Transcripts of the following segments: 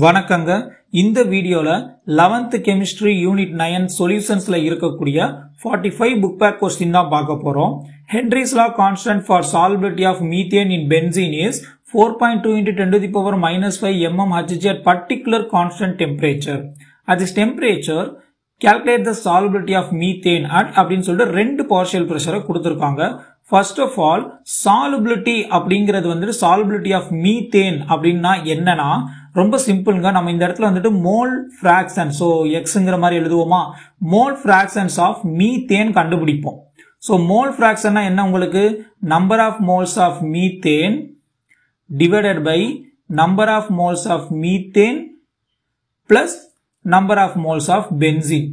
வணக்கங்க. இந்த வீடியோல 11th கெமிஸ்ட்ரி யூனிட் 9 சொல்யூஷன்ஸ்ல இருக்கக்கூடிய 45 புக் பேக் கொஸ்டின் தான் பார்க்க போறோம். Henry's law constant for solubility of methane in benzene is 4.2 into 10 to the power minus 5 mmHg at particular constant temperature. At this temperature, calculate the solubility of methane at அப்படின்னு சொல்லிட்டு ரெண்டு partial pressure கொடுத்திருக்காங்க. First of all, solubility அப்படிங்கிறது வந்துட்டு solubility of methane அப்படின்னா என்னன்னா ரொம்ப சிம்பிள்ங்க. நம்ம இந்த இடத்துல வந்துட்டு மோல் ஃபிராக்ஷன், ஸோ எக்ஸ்ங்கிற மாதிரி எழுதுவோமா, மோல் ஃபிராக்ஷன்ஸ் ஆஃப் மீத்தேன் கண்டுபிடிப்போம். ஸோ மோல் ஃபிராக்ஷன்னா என்ன, உங்களுக்கு number of moles of methane divided by number of moles of methane plus number of moles of benzene.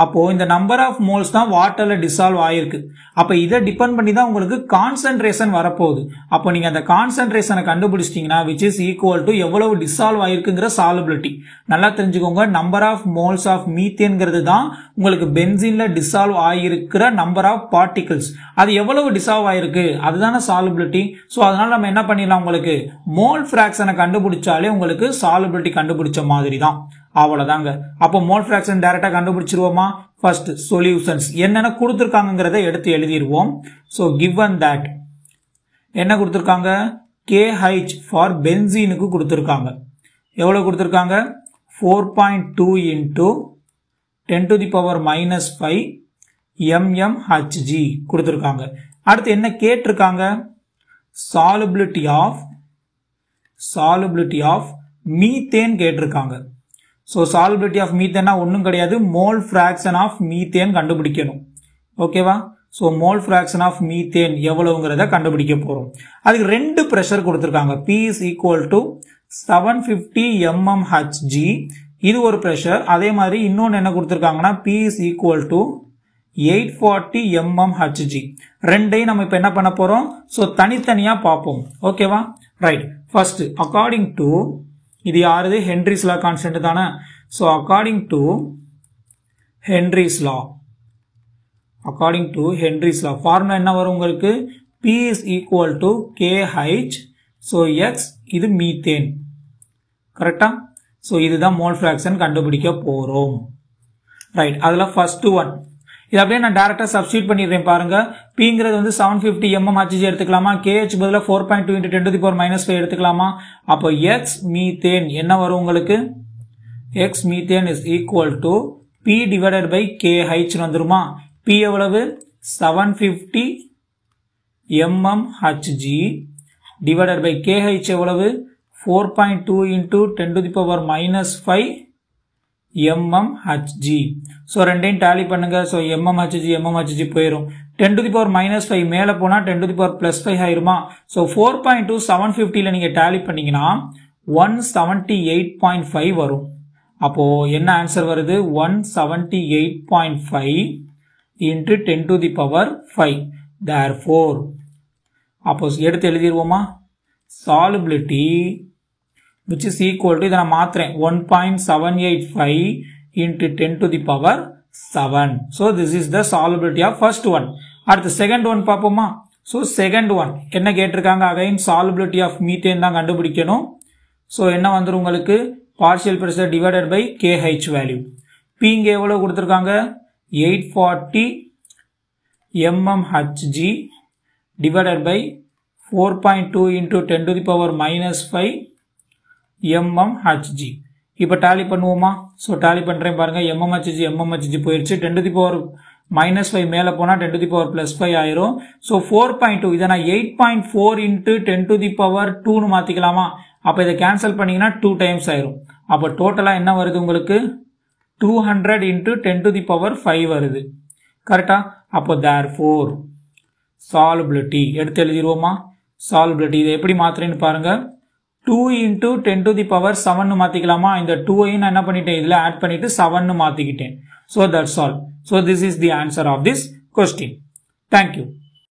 அப்போ இந்த நம்பர் ஆஃப் மோல்ஸ் தான் வாட்டர்ல டிசால்வ் ஆயிருக்கு. அப்ப இதை டிபெண்ட் பண்ணி தான் உங்களுக்கு கான்சென்ட்ரேஷன் வரப்போகுது. அப்போ நீங்க அந்த கான்சென்ட்ரேஷனை கண்டுபிடிச்சிட்டீங்கன்னா which is equal to எவ்வளவு டிசால்வ் ஆயிருக்குங்கிற சாலிபிலிட்டி. நல்லா தெரிஞ்சுக்கோங்க, நம்பர் ஆஃப் மோல்ஸ் ஆஃப் மீத்தேன்ங்கிறது தான் உங்களுக்கு பென்சீன்ல டிசால்வ் ஆயிருக்கிற நம்பர் ஆஃப் பார்ட்டிகிள்ஸ். அது எவ்வளவு டிசால்வ் ஆயிருக்கு அதுதான சாலிபிலிட்டி. ஸோ அதனால நம்ம என்ன பண்ணிடலாம், உங்களுக்கு மோல் ஃபிராக்ஷனை கண்டுபிடிச்சாலே உங்களுக்கு சாலிபிலிட்டி கண்டுபிடிச்ச மாதிரி தான். அவ்வளவுதாங்க. அப்போ மோல் ஃபிராக்ஷன் டைரக்டா கண்டுபிடிச்சிருவோமா? ஃபர்ஸ்ட் சொல்யூஷன்ஸ் என்னென்ன கொடுத்திருக்காங்கிறத எடுத்து எழுதிடுவோம். ஸோ கிவன் தட் என்ன கொடுத்திருக்காங்க, KH ஃபார் பென்சீனுக்கு கொடுத்திருக்காங்க. எவ்வளவு கொடுத்திருக்காங்க, 4.2 into 10 to the power minus 5 mmHg கொடுத்திருக்காங்க. அடுத்து என்ன கேட்டிருக்காங்க, solubility of methane கேட்டிருக்காங்க. ஸோ சாலிபிலிட்டி ஆஃப் மீத்தேன்னா ஒன்றும் கிடையாது, மோல் ஃபிராக்ஷன் ஆஃப் மீத்தேன் கண்டுபிடிக்கணும். ஓகேவா? So mole fraction of methane எவ்வளவுங்கிறத கண்டுபிடிக்க போறோம். அதுக்கு ரெண்டு ப்ரெஷர் கொடுத்துருக்காங்க. P is equal to 750 mmHg, இது ஒரு ப்ரெஷர். அதே மாதிரி இன்னொன்று என்ன கொடுத்துருக்காங்கன்னா P is equal to 840 mmHg. ரெண்டையும் நம்ம இப்போ என்ன பண்ண போறோம், ஸோ தனித்தனியா பார்ப்போம். ஓகேவா? ரைட். ஃபர்ஸ்ட் அக்கார்டிங் டு, இது யாருது, ஹென்ரிஸ் லா கான்ஸ்டன்ட் தானே. So according to Henry's law formula என்ன வரும் உங்களுக்கு, P is equal to KH. So X இது மீத்தேன், கரெக்டா? ஸோ இதுதான் மோல் ஃபிராக்ஷன் கண்டுபிடிக்க போறோம். ரைட். அதுல ஃபர்ஸ்ட் ஒன் இது அப்படியே நான் டைரக்டா சப்ஸ்டிட்யூட் பண்ணிடுறேன் பாருங்க. Pங்கிறது வந்து 750 mmHg எடுத்துக்கலாமா, KH பதிலா 4.2 into 10 to the power minus 5 எடுத்துக்கலாமா. அப்போ X மீத்தேன் என்ன வரும் உங்களுக்கு, X methane is equal to P divided by KH வந்துருமா. P எவ்வளவு, 750 mmHg divided by KH எவ்வளவு, 4.2 into 10 to the power minus 5 mmHg. So ரெண்டையும் டேலி பண்ணுங்க. ஸோ mmHg போயிடும். 10 to the power minus 5 மேல போனா 10 to the power plus 5 ஆயிருமா. So 4.2 750ல நீங்க டேலி பண்ணீங்கன்னா 178.5 வரும். அப்போ என்ன ஆன்சர் வருது, 178.5 into 10 to the power 5. Therefore, அப்போ எடுத்து எழுதிடுவோமா, solubility which is equal to, இதை நான் மாத்துறேன், 1.785 into 10 to the power 7. So this is the solubility of first one. அடுத்து second one பார்ப்போமா. So second one என்ன கேட்டிருக்காங்க, again solubility of methane தான் கண்டுபிடிக்கணும். So என்ன வந்துரும் உங்களுக்கு, partial pressure divided by KH value. P இங்க எவ்வளவு கொடுத்திருக்காங்க, 840 mmHg divided by 4.2 into 10 to the power minus 5 mmHg. இப்ப டாலி பண்ணுவோமா. சோ டாலி பண்றேன் பாருங்க, mmHg போயிருச்சு. 10 to the power minus 5 மேல போனா 10 to the power plus 5 ஆயிரும். சோ 4.2 இதை நான் 8.4 into 10 to the power 2 னு மாத்திக்கலாமா. அப்ப இதை கேன்சல் பண்ணீங்கன்னா 2 டைம்ஸ் ஆயிரும். அப்ப டோட்டலா என்ன வருது உங்களுக்கு, 200 into 10 to the power 5 வருது, கரெக்டா? அப்போ therefore solubility எடுத்து எழுதிடுவோமா. solubility இதை எப்படி மாத்துறேன்னு பாருங்க, 2 into 10 to the power 7 மாத்திக்கலாமா. இந்த 2 ஐயும் நான் என்ன பண்ணிட்டேன், இதுல ஆட் பண்ணிட்டு 7 மாத்திக்கிட்டேன். So that's all. So this is the answer of this question. Thank you.